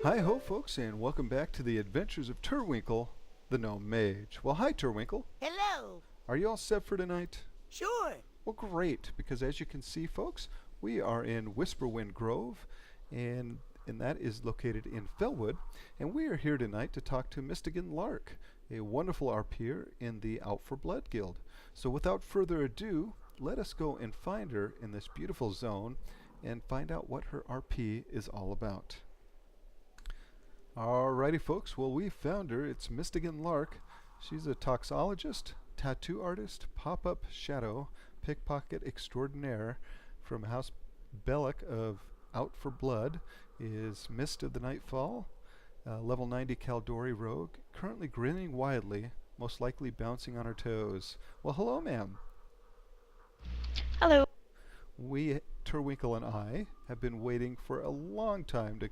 Hi ho folks and welcome back to the adventures of Turwinkle, the Gnome Mage. Well, hi Turwinkle. Hello. Are you all set for tonight? Sure. Well, great, because as you can see folks, we are in Whisperwind Grove and that is located in Fellwood, and we are here tonight to talk to Mistigan Lark, a wonderful RPer in the Out for Blood Guild. So without further ado, let us go and find her in this beautiful zone and find out what her RP is all about. Alrighty, folks. Well, we found her. It's Mistigan Lark. She's a toxologist, tattoo artist, pop-up shadow, pickpocket extraordinaire from House Belloc of Out for Blood. Is Mist of the Nightfall, level 90 Caldori rogue, currently grinning widely, most likely bouncing on her toes. Well, hello, ma'am. Hello. We, Turwinkle and I, have been waiting for a long time to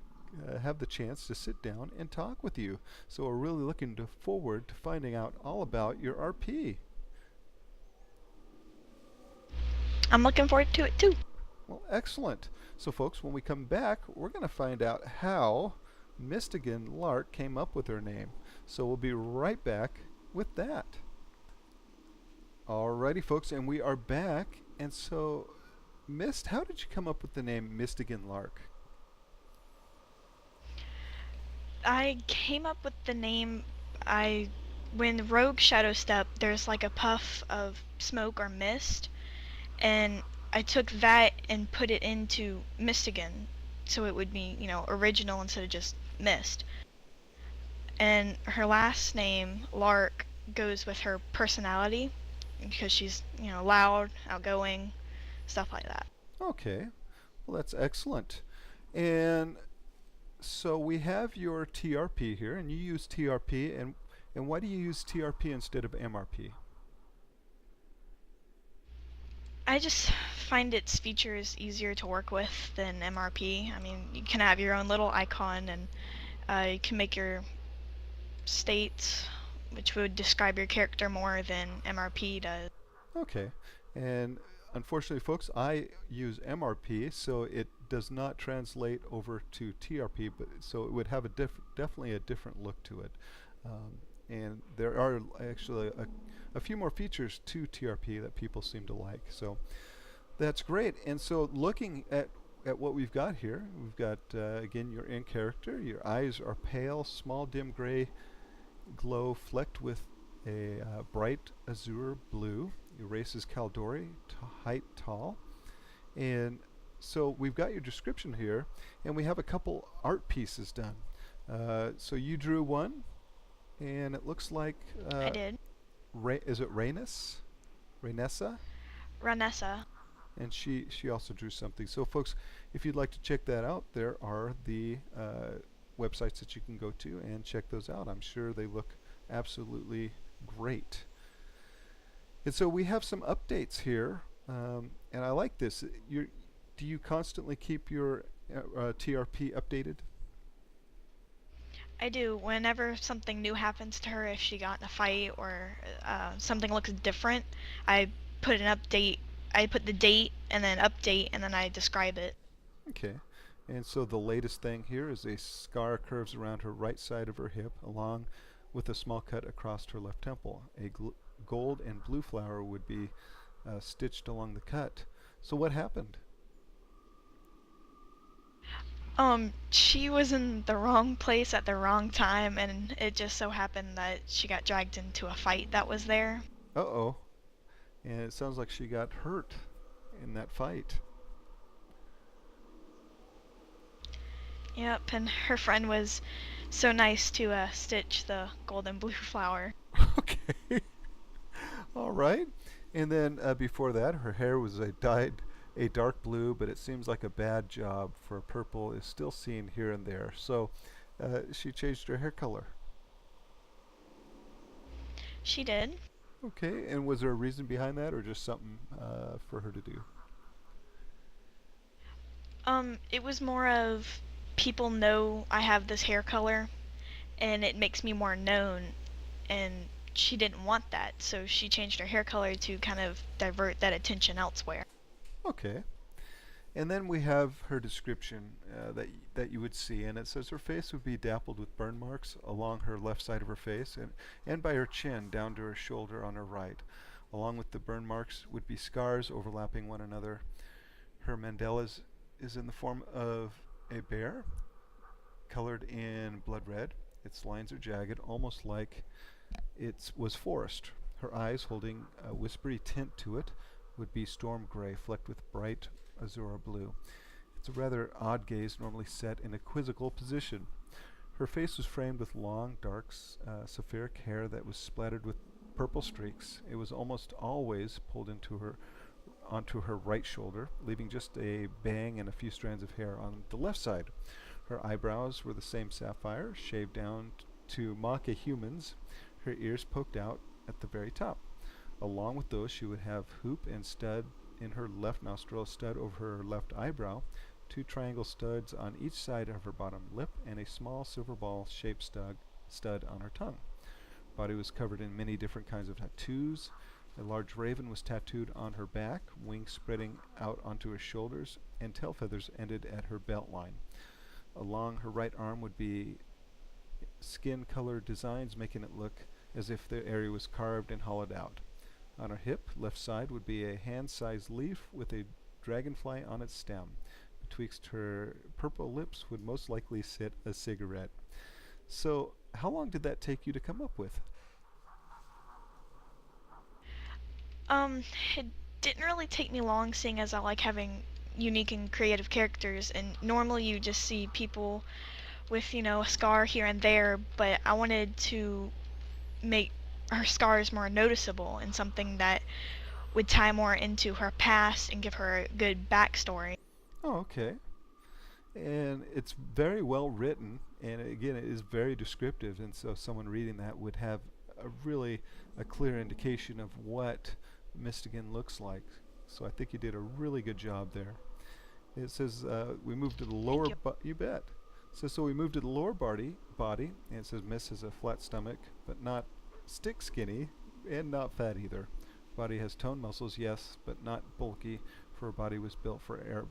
have the chance to sit down and talk with you. So we're really looking forward to finding out all about your RP. I'm looking forward to it too. Well, excellent. So folks, when we come back, we're going to find out how Mistigan Lark came up with her name. So we'll be right back with that. Alrighty, folks, and we are back. And so, Mist, how did you come up with the name Mistigan Lark? I came up with the name when Rogue Shadow Step, there's like a puff of smoke or mist, and I took that and put it into Mistigan, so it would be, original instead of just mist. And her last name, Lark, goes with her personality because she's, loud, outgoing, stuff like that. Okay, well, that's excellent. And so we have your TRP here, and you use TRP, and why do you use TRP instead of MRP? I just find its features easier to work with than MRP. I mean, you can have your own little icon, and you can make your states, which would describe your character more than MRP does. Okay, and unfortunately, folks, I use MRP, so it does not translate over to TRP, but so it would have definitely a different look to it. And there are actually a few more features to TRP that people seem to like. So that's great. And so looking at what we've got here, we've got again your in character. Your eyes are pale, small, dim gray glow flecked with a bright azure blue. Your race is Caldori, height tall. And so we've got your description here, and we have a couple art pieces done. So you drew one, and it looks like I did. Is it Rainus? Rainessa? Ranessa. And she also drew something. So folks, if you'd like to check that out, there are the websites that you can go to and check those out. I'm sure they look absolutely great. And so we have some updates here, and I like this. Do you constantly keep your TRP updated? I do. Whenever something new happens to her, if she got in a fight or something looks different, I put an update. I put the date and then update, and then I describe it. Okay. And so the latest thing here is a scar curves around her right side of her hip, along with a small cut across her left temple. A gold and blue flower would be stitched along the cut. So what happened? She was in the wrong place at the wrong time, and it just so happened that she got dragged into a fight that was there. Uh-oh. And it sounds like she got hurt in that fight. Yep, and her friend was so nice to stitch the golden blue flower. Okay. All right. And then before that, her hair was dyed a dark blue, but it seems like a bad job for purple is still seen here and there. So she changed her hair color. She did. Okay. And was there a reason behind that, or just something for her to do? It was more of people know I have this hair color, and it makes me more known, and she didn't want that, so she changed her hair color to kind of divert that attention elsewhere. Okay. And then we have her description that you would see, and it says her face would be dappled with burn marks along her left side of her face and by her chin down to her shoulder on her right. Along with the burn marks would be scars overlapping one another. Her mandala is in the form of a bear, colored in blood red. Its lines are jagged, almost like it was forest. Her eyes, holding a whispery tint to it, would be storm gray, flecked with bright azure blue. It's a rather odd gaze, normally set in a quizzical position. Her face was framed with long, dark, sapphiric hair that was splattered with purple streaks. It was almost always pulled onto her right shoulder, leaving just a bang and a few strands of hair on the left side. Her eyebrows were the same sapphire, shaved down to mock a human's. Her ears poked out at the very top. Along with those, she would have hoop and stud in her left nostril, a stud over her left eyebrow, two triangle studs on each side of her bottom lip, and a small silver ball-shaped stud on her tongue. Body was covered in many different kinds of tattoos. A large raven was tattooed on her back, wings spreading out onto her shoulders, and tail feathers ended at her belt line. Along her right arm would be skin-colored designs, making it look as if the area was carved and hollowed out. On her hip, left side, would be a hand-sized leaf with a dragonfly on its stem. Betwixt her purple lips would most likely sit a cigarette. So, how long did that take you to come up with? It didn't really take me long, seeing as I like having unique and creative characters, and normally you just see people with, a scar here and there, but I wanted to make her scars more noticeable and something that would tie more into her past and give her a good backstory. Oh, okay. And it's very well written, and again, it is very descriptive, and so someone reading that would have a clear indication of what Mistigan looks like. So I think you did a really good job there. It says we moved to the lower. Thank you. You bet. So we moved to the lower body, and it says Miss has a flat stomach, but not stick skinny, and not fat either. Body has toned muscles, yes, but not bulky, for her body was built for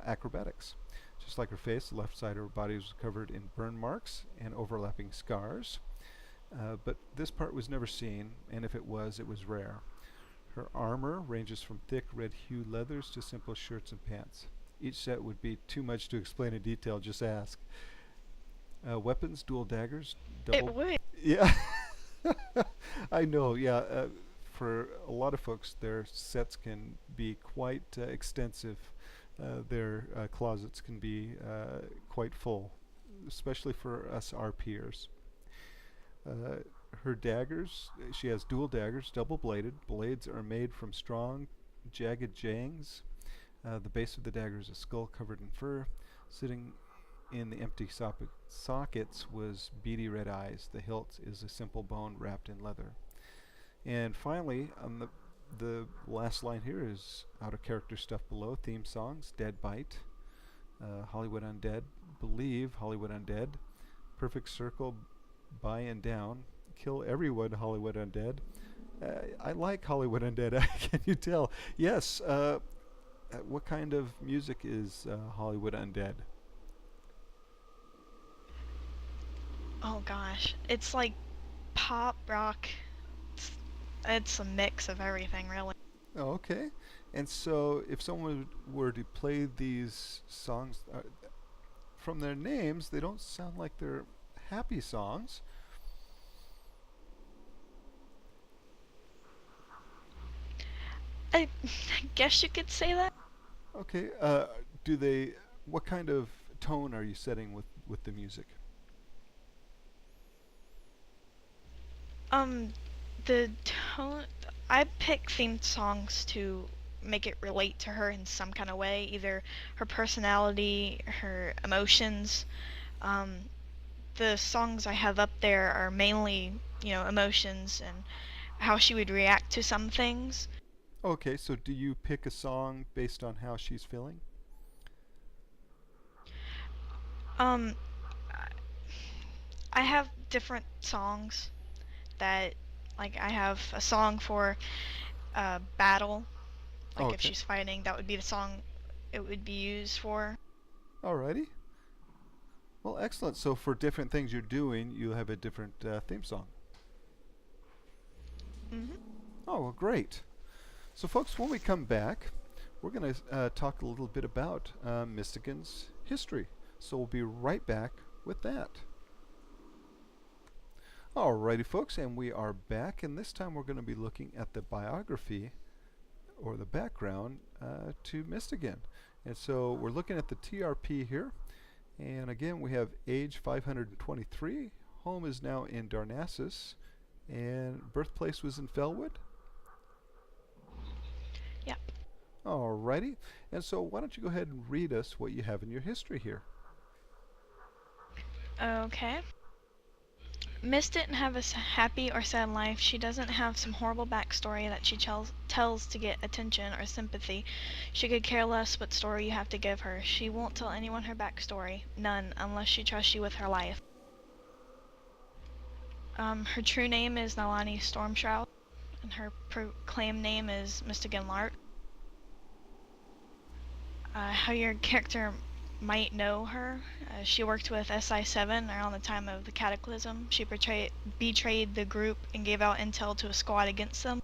acrobatics. Just like her face, the left side of her body was covered in burn marks and overlapping scars. But this part was never seen, and if it was rare. Her armor ranges from thick red hue leathers to simple shirts and pants. Each set would be too much to explain in detail, just ask. Weapons, dual daggers, It double... would. Yeah, I know, yeah. For a lot of folks, their sets can be quite extensive. Their closets can be quite full, especially for us RPers. Her daggers, she has dual daggers, double-bladed. Blades are made from strong, jagged jangs. The base of the dagger is a skull covered in fur. Sitting in the empty sockets was beady red eyes. The hilt is a simple bone wrapped in leather. And finally, on the last line here is out of character stuff below. Theme songs, Dead Bite, Hollywood Undead, Believe, Hollywood Undead, Perfect Circle, By and Down, Kill Everyone, Hollywood Undead. I like Hollywood Undead, can you tell? Yes, what kind of music is Hollywood Undead? Oh gosh, it's like pop rock. It's a mix of everything, really. Oh, okay. And so, if someone were to play these songs from their names, they don't sound like they're happy songs. I guess you could say that. Okay. Do they? What kind of tone are you setting with the music? Um, the tone. I pick themed songs to make it relate to her in some kind of way, either her personality, her emotions. Um, the songs I have up there are mainly, emotions and how she would react to some things. Okay. So, do you pick a song based on how she's feeling? Um, I have different songs that, like, I have a song for battle. Like, if Okay. she's fighting, that would be the song it would be used for. Alrighty. Well, excellent. So for different things you're doing, you have a different theme song. Hmm. Oh, well, great. So, folks, when we come back, we're going to talk a little bit about Mystigan's history. So we'll be right back with that. Alrighty, folks, and we are back, and this time we're going to be looking at the biography or the background to Mystigan. And so we're looking at the TRP here, and again we have age 523, home is now in Darnassus, and birthplace was in Felwood. Yep. Alrighty, and so why don't you go ahead and read us what you have in your history here. Okay. Miss didn't have a happy or sad life. She doesn't have some horrible backstory that she tells to get attention or sympathy. She could care less what story you have to give her. She won't tell anyone her backstory. None, unless she trusts you with her life. Her true name is Nalani Stormshroud, and her proclaimed name is Mystigan Lark. How your character might know her. She worked with SI-7 around the time of the Cataclysm. She betrayed the group and gave out intel to a squad against them.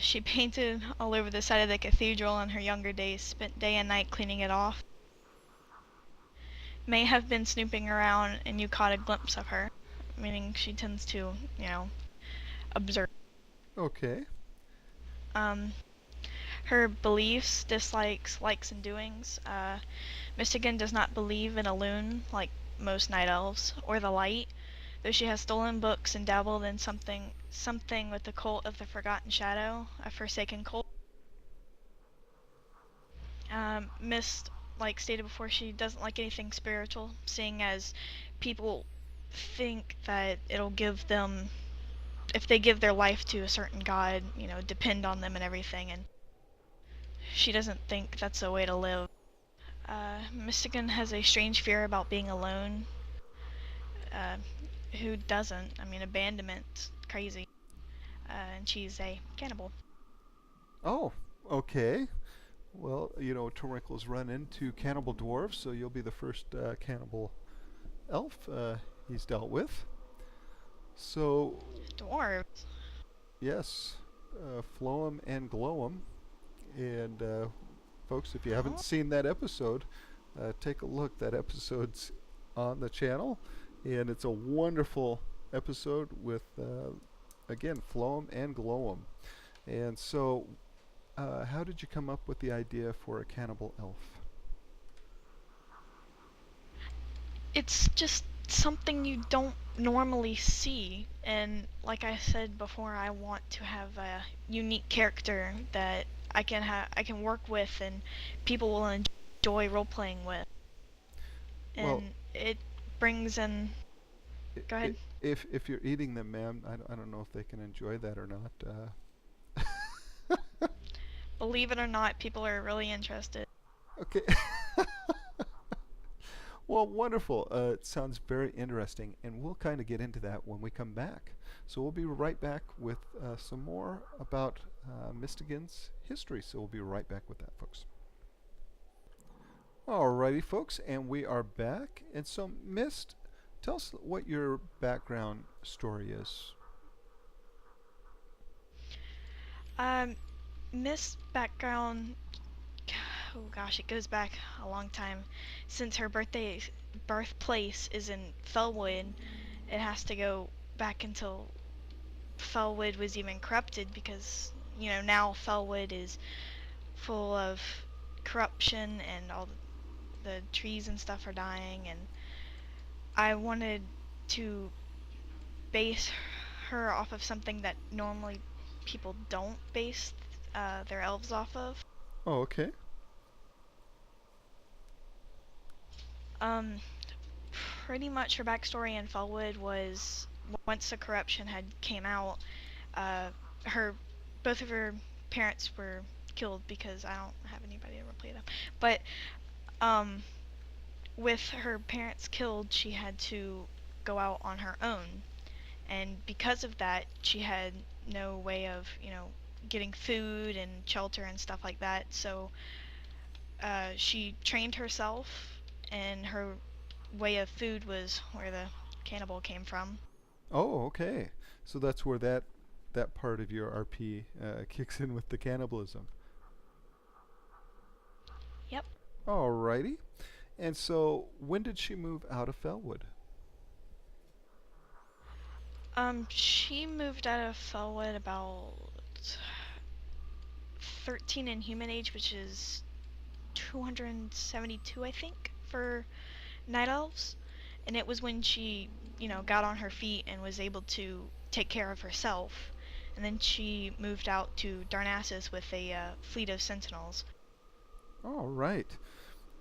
She painted all over the side of the cathedral in her younger days, spent day and night cleaning it off. May have been snooping around and you caught a glimpse of her, meaning she tends to, observe. Okay. Her beliefs, dislikes, likes, and doings. Mystigan does not believe in a loon like most night elves, or the light, though she has stolen books and dabbled in something with the cult of the Forgotten Shadow, a forsaken cult. Mist, like stated before, she doesn't like anything spiritual, seeing as people think that it'll give them, if they give their life to a certain god, depend on them and everything, and she doesn't think that's a way to live. Mystigan has a strange fear about being alone. Who doesn't? I mean, abandonment's crazy. And she's a cannibal. Oh, okay. Well, Torwinkle's run into cannibal dwarves, so you'll be the first cannibal elf he's dealt with. So, Dwarves. yes, Floem and Glowem. And, folks, if you haven't Oh. seen that episode, take a look. That episode's on the channel, and it's a wonderful episode with, again, Floem and Glowem. And so, how did you come up with the idea for a cannibal elf? It's just something you don't normally see, and like I said before, I want to have a unique character that I can work with and people will enjoy role playing with. Well, And it brings in. Go ahead. if you're eating them, ma'am, I don't know if they can enjoy that or not. Believe it or not, people are really interested. Okay. Well, wonderful. It sounds very interesting, and we'll kind of get into that when we come back. So we'll be right back with some more about Mystigan's history. So we'll be right back with that, folks. Alrighty, folks, and we are back. And so, Mist, tell us what your background story is. Miss background, oh gosh, it goes back a long time. Since her birthplace is in Felwood, it has to go back until Felwood was even corrupted because, now Felwood is full of corruption and all the trees and stuff are dying, and I wanted to base her off of something that normally people don't base their elves off of. Oh, okay. Um, Pretty much her backstory in Felwood was once the corruption had came out, uh, her both of her parents were killed because I don't have anybody to replay them. But um, with her parents killed, she had to go out on her own, and because of that, she had no way of getting food and shelter and stuff like that. So she trained herself, and her way of food was where the cannibal came from. Oh, okay. So that's where that part of your RP kicks in with the cannibalism. Yep. Alrighty. And so when did she move out of Felwood? She moved out of Felwood about 13 in human age, which is 272, I think, for night elves. And it was when she, got on her feet and was able to take care of herself. And then she moved out to Darnassus with a fleet of sentinels. All right.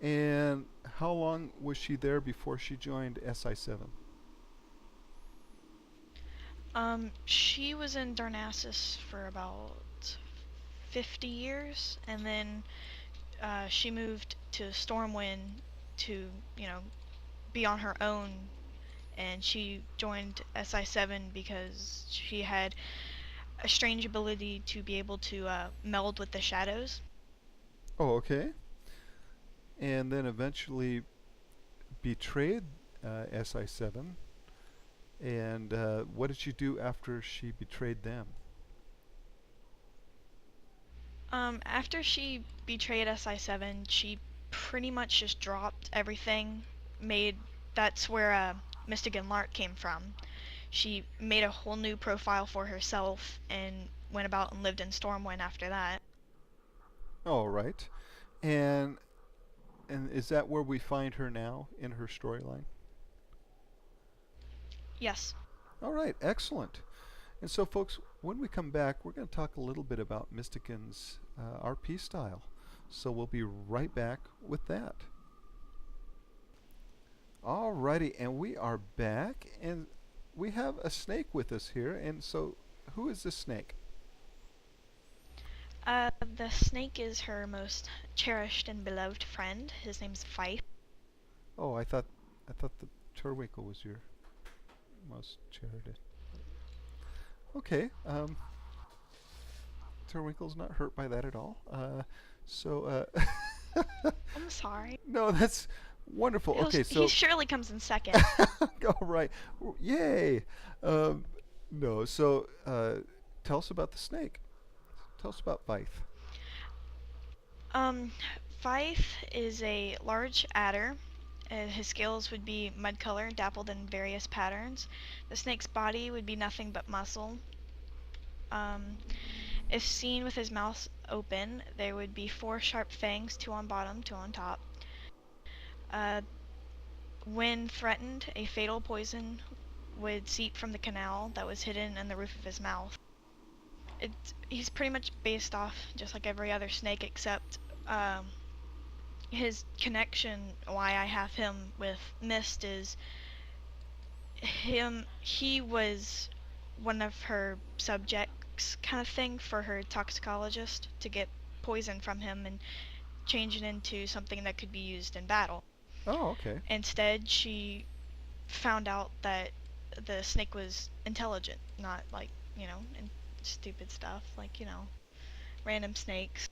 And how long was she there before she joined SI7? She was in Darnassus for about 50 years, and then she moved to Stormwind to, be on her own, and she joined SI7 because she had a strange ability to be able to meld with the shadows. Oh, okay. And then eventually betrayed SI7. And what did she do after she betrayed them? After she betrayed SI7, she pretty much just dropped everything. Made That's where Mystic and Lark came from. She made a whole new profile for herself and went about and lived in Stormwind after that. All right. And and is that where we find her now in her storyline? Yes. All right, excellent. And so, folks, when we come back, we're going to talk a little bit about Mystican's RP style. So we'll be right back with that. Alrighty, and we are back, and we have a snake with us here. And so, who is this snake? The snake is her most cherished and beloved friend. His name's Fife. Oh, I thought the Turwinkle was your most cherished. Okay, Turwinkle's not hurt by that at all. So, I'm sorry. no, that's wonderful. Okay, He so surely comes in second. all right, yay. Um, no, so tell us about the snake. Tell us about Vythe. Um, Fife is a large adder. His scales would be mud color, dappled in various patterns. The snake's body would be nothing but muscle. Um, if seen with his mouth open, there would be 4 sharp fangs, 2 on bottom, 2 on top. Uh, when threatened, a fatal poison would seep from the canal that was hidden in the roof of his mouth. He's pretty much based off just like every other snake, except his connection, why I have him with Mist, is he was one of her subjects kind of thing for her toxicologist to get poison from him and change it into something that could be used in battle. Oh, okay. Instead, she found out that the snake was intelligent, not like, stupid stuff like, random snakes.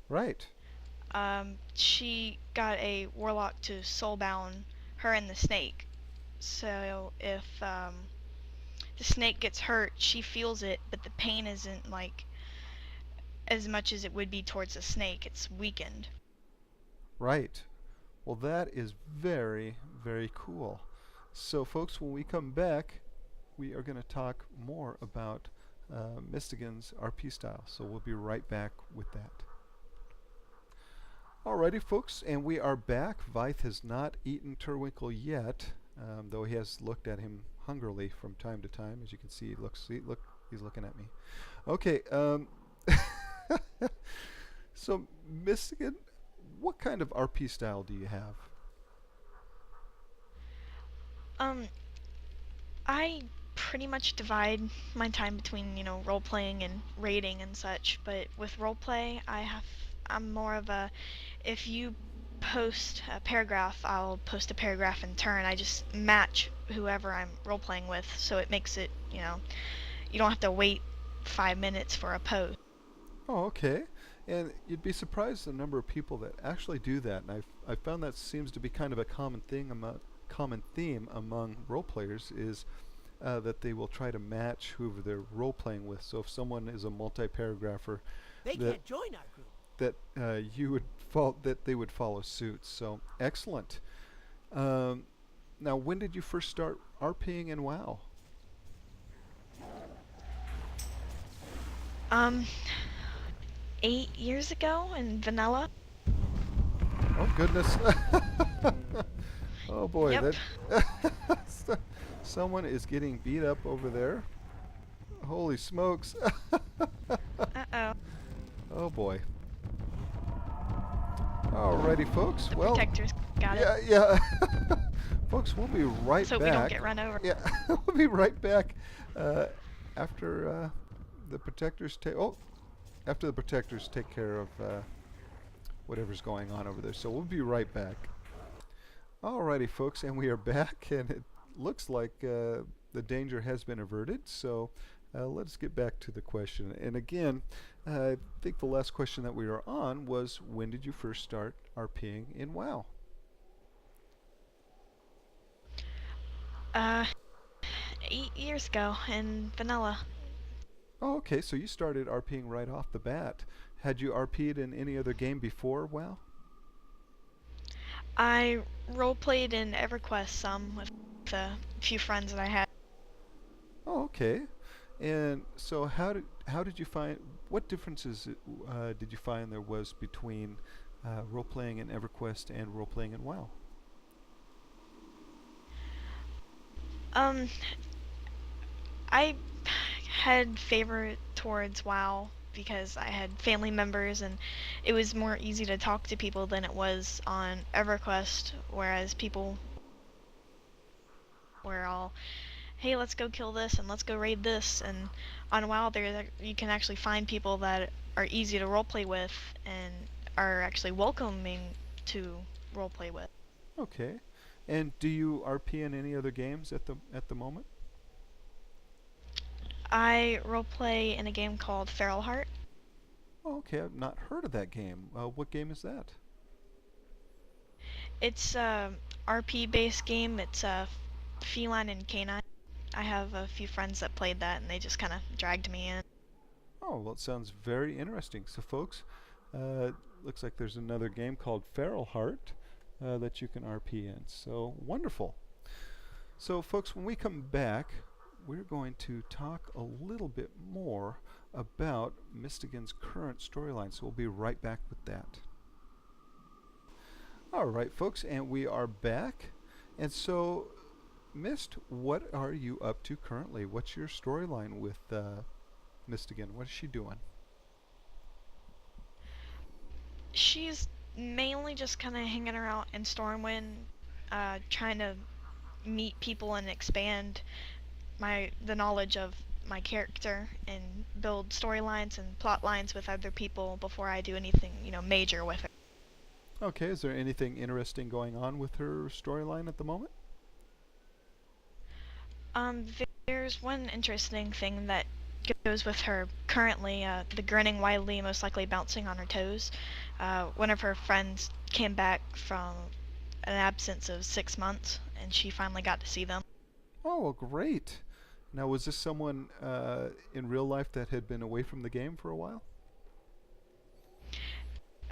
Right. She got a warlock to soulbound her and the snake. So if the snake gets hurt, she feels it, but the pain isn't like as much as it would be towards the snake. It's weakened. Right. Well, that is very, very cool. So, folks, when we come back, we are going to talk more about Mystigan's RP style. So we'll be right back with that. Alrighty, folks, and we are back. Vythe has not eaten Turwinkle yet, though he has looked at him hungrily from time to time. As you can see, he's looking at me. Okay, so Mystigan, what kind of RP style do you have? I pretty much divide my time between, role playing and raiding and such, but with role play, I'm more of a, if you post a paragraph, I'll post a paragraph in turn. I just match whoever I'm role playing with, so it makes it, you don't have to wait 5 minutes for a post. Oh, okay. And you'd be surprised the number of people that actually do that. And I've found that seems to be kind of a common theme among role players is that they will try to match whoever they're role playing with. So if someone is a multi-paragrapher, They that can't join our group. that they would follow suit. So excellent. Now, when did you first start RPing in WoW? Um, 8 years ago in vanilla. Oh goodness. Oh boy, Yep. that someone is getting beat up over there. Holy smokes. Uh-oh. Oh boy. Alrighty, folks. The Well, protectors got yeah, it. yeah. Folks, we'll be right Let's hope back. we don't get run over. Yeah, we'll be right back after the protectors after the protectors take care of whatever's going on over there. So we'll be right back. Alrighty, folks, and we are back, and it looks like the danger has been averted. So let's get back to the question. And again, I think the last question that we were on was, when did you first start RPing in WoW? Uh, 8 years ago in vanilla. Oh, okay, so you started RPing right off the bat. Had you RP'd in any other game before WoW? I roleplayed in EverQuest some with a few friends that I had. Oh, okay. And so how did you find, what differences did you find there was between role-playing in EverQuest and role-playing in WoW? Um, I had favor towards WoW because I had family members and it was more easy to talk to people than it was on EverQuest, whereas people were all, hey, let's go kill this and let's go raid this, and on WoW you can actually find people that are easy to roleplay with and are actually welcoming to roleplay with. Okay. And do you RP in any other games at the moment? I roleplay in a game called Feral Heart. Oh, okay. I've not heard of that game. What game is that? It's a RP based game. It's feline and canine. I have a few friends that played that and they just kind of dragged me in. Oh, well, it sounds very interesting. So, folks, looks like there's another game called Feral Heart that you can RP in. So, wonderful. So, folks, when we come back, we're going to talk a little bit more about Mystigan's current storyline. So, we'll be right back with that. All right, folks, and we are back. And so, Mist, what are you up to currently? What's your storyline with Mystigan? What is she doing? She's mainly just kind of hanging around in Stormwind, trying to meet people and expand the knowledge of my character and build storylines and plot lines with other people before I do anything, major with her. Okay, is there anything interesting going on with her storyline at the moment? There's one interesting thing that goes with her currently, the grinning widely, most likely bouncing on her toes. One of her friends came back from an absence of 6 months, and she finally got to see them. Oh, well, great. Now, was this someone in real life that had been away from the game for a while?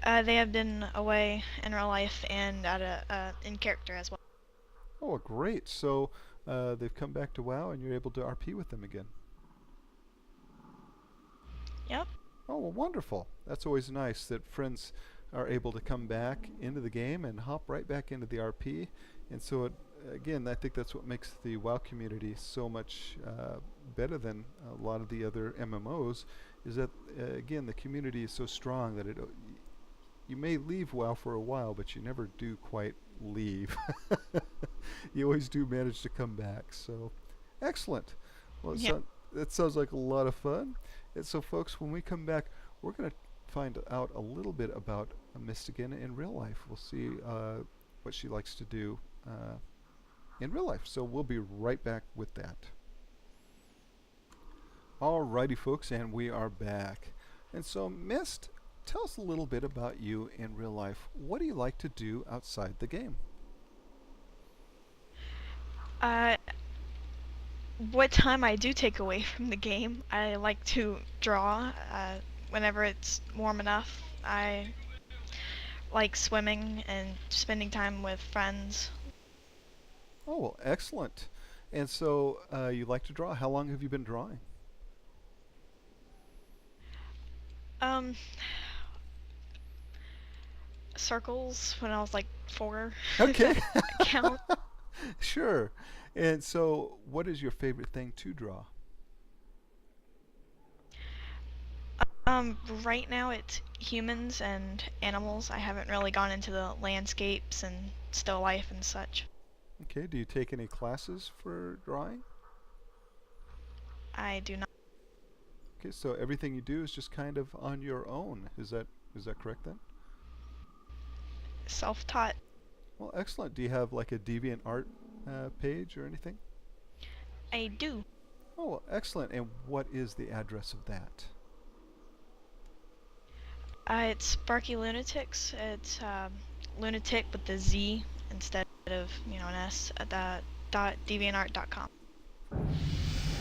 They have been away in real life and in character as well. Oh, well, great. So they've come back to WoW and you're able to RP with them again. Yep. Oh, well, wonderful. That's always nice that friends are able to come back into the game and hop right back into the RP. And so, again, I think that's what makes the WoW community so much better than a lot of the other MMOs, is that, again, the community is so strong that you may leave WoW for a while, but you never do quite leave. You always do manage to come back. So, excellent. Well, Yep. that sounds like a lot of fun. And so, folks, when we come back, we're going to find out a little bit about Mystigan in real life. We'll see what she likes to do in real life. So we'll be right back with that. Alrighty, folks, and we are back. And so, Mist, tell us a little bit about you in real life. What do you like to do outside the game? Uh, what time I do take away from the game, I like to draw. Whenever it's warm enough, I like swimming and spending time with friends. Oh, well, excellent. And so you like to draw. How long have you been drawing? Um, circles when I was like 4, if Okay. that count. Sure. And so, what is your favorite thing to draw? Right now it's humans and animals. I haven't really gone into the landscapes and still life and such. Okay. Do you take any classes for drawing? I do not. Okay. So everything you do is just kind of on your own. Is that correct then? Self-taught. Well, excellent. Do you have like a DeviantArt page or anything? I do. Oh, well, excellent. And what is the address of that? It's Sparky Lunatics. It's lunatic with the Z instead of an S at the .deviantart.com.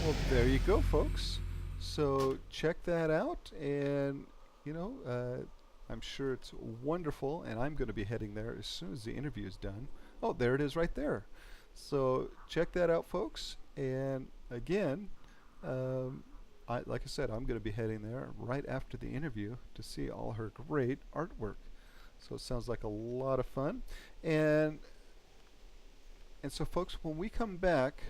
Well, there you go, folks. So check that out, and you know, I'm sure it's wonderful, and I'm going to be heading there as soon as the interview is done. Oh, there it is right there. So check that out, folks. And again, um, like I said, I'm going to be heading there right after the interview to see all her great artwork. So it sounds like a lot of fun. And and so, folks, when we come back,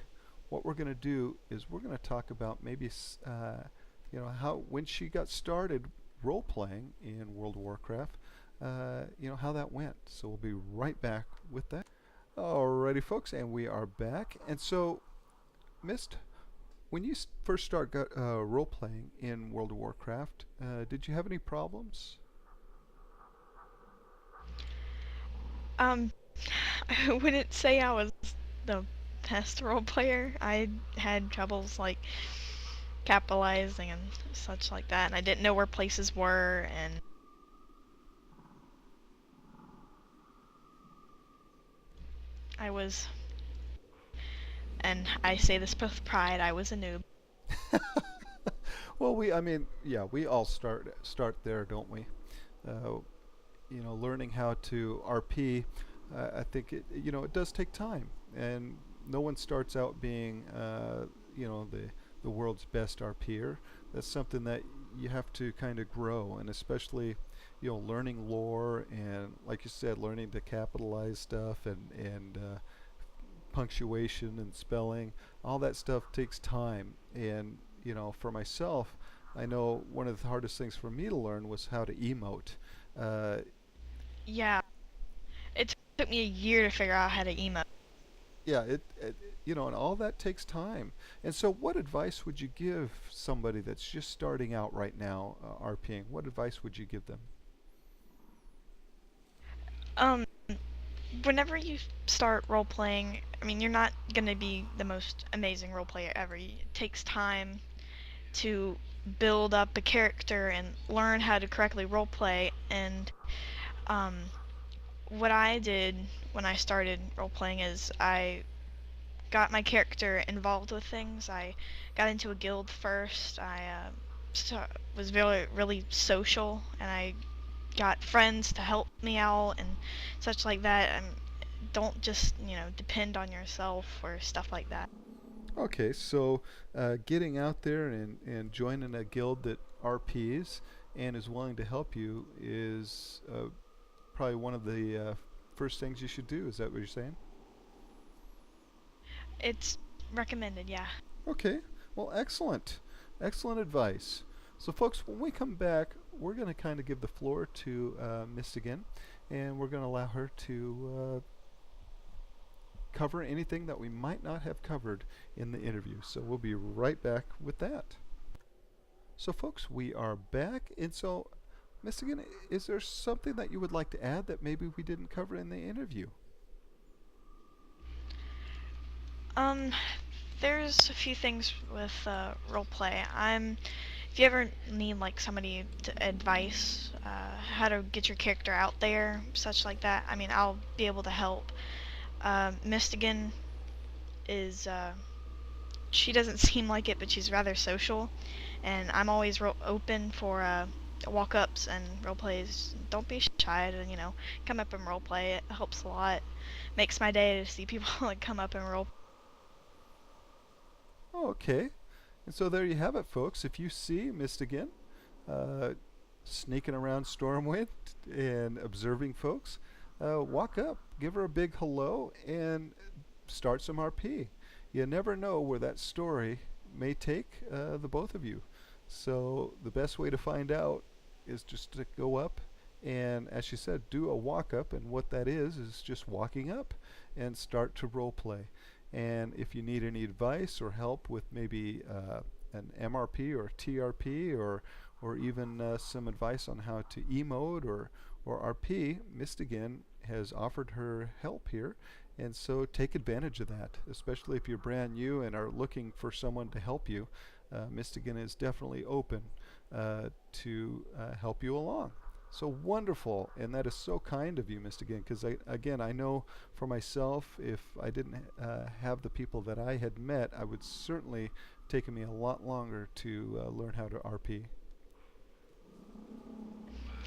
what we're going to do is we're going to talk about maybe, how when she got started role playing in World of Warcraft, how that went. So we'll be right back with that. Alrighty, folks, and we are back. And so, Mist, when you first start role playing in World of Warcraft, did you have any problems? Um, I wouldn't say I was the best role player. I had troubles like capitalizing and such like that, and I didn't know where places were, and I was, and I say this with pride, I was a noob. Well, I mean, yeah, we all start there, don't we? Uh, learning how to RP, I think it does take time, and no one starts out being, the world's best RPer. That's something that you have to kind of grow, and especially, learning lore and, like you said, learning to capitalize stuff and punctuation and spelling. All that stuff takes time, and for myself, I know one of the hardest things for me to learn was how to emote. Uh, Yeah, it took me a year to figure out how to emo. yeah, and all that takes time. And so, what advice would you give somebody that's just starting out right now, RPing? What advice would you give them? Um, Whenever you start role playing, I mean, you're not gonna be the most amazing role player ever. It takes time to build up a character and learn how to correctly role play. And um, what I did when I started role playing is I got my character involved with things. I got into a guild first. I was really social, and I got friends to help me out and such like that. And don't just depend on yourself or stuff like that. Okay, so getting out there and joining a guild that RPs and is willing to help you is probably one of the first things you should do. Is that what you're saying? It's recommended, yeah. Okay, well, excellent. Excellent advice. So, folks, when we come back, we're going to kind of give the floor to Miss again, and we're going to allow her to cover anything that we might not have covered in the interview. So, we'll be right back with that. So, folks, we are back. And so, Miss again, is there something that you would like to add that maybe we didn't cover in the interview? Um, there's a few things with role play. I'm if you ever need like somebody to advice, how to get your character out there, such like that, I mean, I'll be able to help. Mistigan is she doesn't seem like it, but she's rather social, and I'm always open for walk-ups and role plays. Don't be shy to come up and role play. It helps a lot. Makes my day to see people like come up and role. Oh, okay. And so there you have it, folks. If you see Mistigan uh, sneaking around Stormwind and observing folks, walk up, give her a big hello, and start some RP. You never know where that story may take the both of you. So the best way to find out is just to go up and, as she said, do a walk up. And what that is just walking up and start to role play. And if you need any advice or help with maybe an MRP or TRP or even some advice on how to emote or RP, Mistigan has offered her help here. And so take advantage of that, especially if you're brand new and are looking for someone to help you. Mistigan is definitely open to help you along. So wonderful, and that is so kind of you, Mistigan, because again, I know for myself, if I didn't have the people that I had met, I would certainly taken me a lot longer to learn how to RP.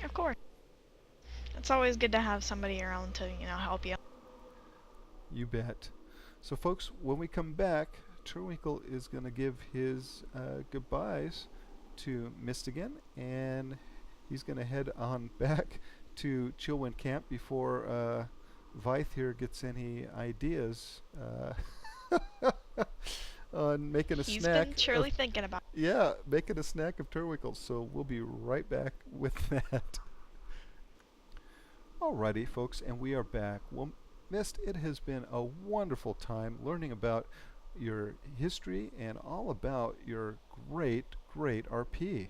Of course, it's always good to have somebody around to help you. You bet. So folks, when we come back, Terwinkle is going to give his goodbyes to Mistigan, and he's going to head on back to Chillwind Camp before Vythe here gets any ideas on making a He's snack. been surely thinking about it. Yeah, making a snack of Terwinkle. So we'll be right back with that. Alrighty, folks, and we are back. Well, Mist, it has been a wonderful time learning about your history and all about your great RP.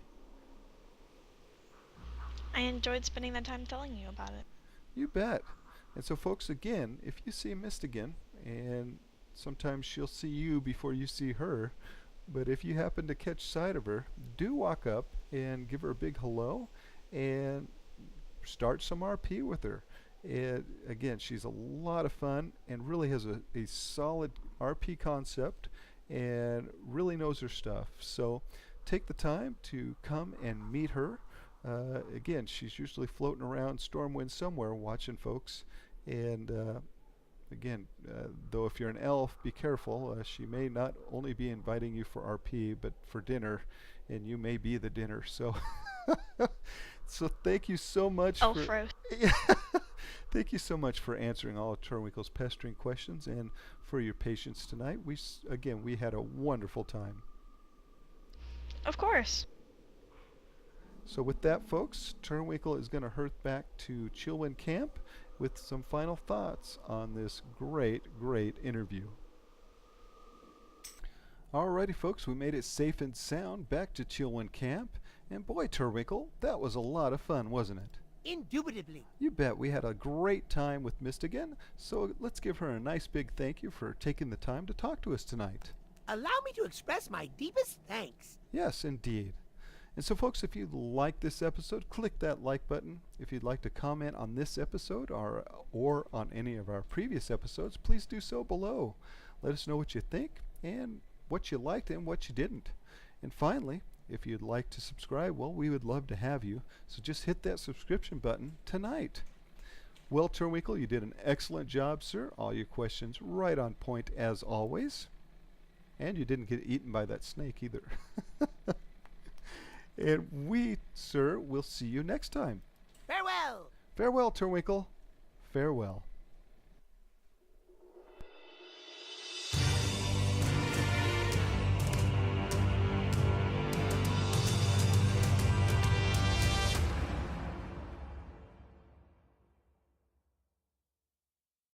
I enjoyed spending the time telling you about it. You bet. And so, folks, again, if you see Mistigan, and sometimes she'll see you before you see her, but if you happen to catch sight of her, do walk up and give her a big hello and start some RP with her. And again, she's a lot of fun and really has a solid RP concept and really knows her stuff. So take the time to come and meet her. Again, she's usually floating around Stormwind somewhere watching folks. And again, though if you're an elf, be careful. She may not only be inviting you for RP, but for dinner, and you may be the dinner. So, so thank you so much. Elf roast. Thank you so much for answering all of Terwinkle's pestering questions and for your patience tonight. Again, we had a wonderful time. Of course. So with that, folks, Terwinkle is going to hurth back to Chillwind Camp with some final thoughts on this great interview. Alrighty, folks, we made it safe and sound back to Chillwind Camp. And boy, Terwinkle, that was a lot of fun, wasn't it? Indubitably. You bet. We had a great time with Mistigan, so let's give her a nice big thank you for taking the time to talk to us tonight. Allow me to express my deepest thanks. Yes, indeed. And so, folks, if you like this episode, click that like button. If you'd like to comment on this episode or on any of our previous episodes, please do so below. Let us know what you think and what you liked and what you didn't. And finally, if you'd like to subscribe, well, we would love to have you. So just hit that subscription button tonight. Well, Terwinkle, you did an excellent job, sir. All your questions right on point as always. And you didn't get eaten by that snake either. And we, sir, will see you next time. Farewell. Farewell, Terwinkle. Farewell.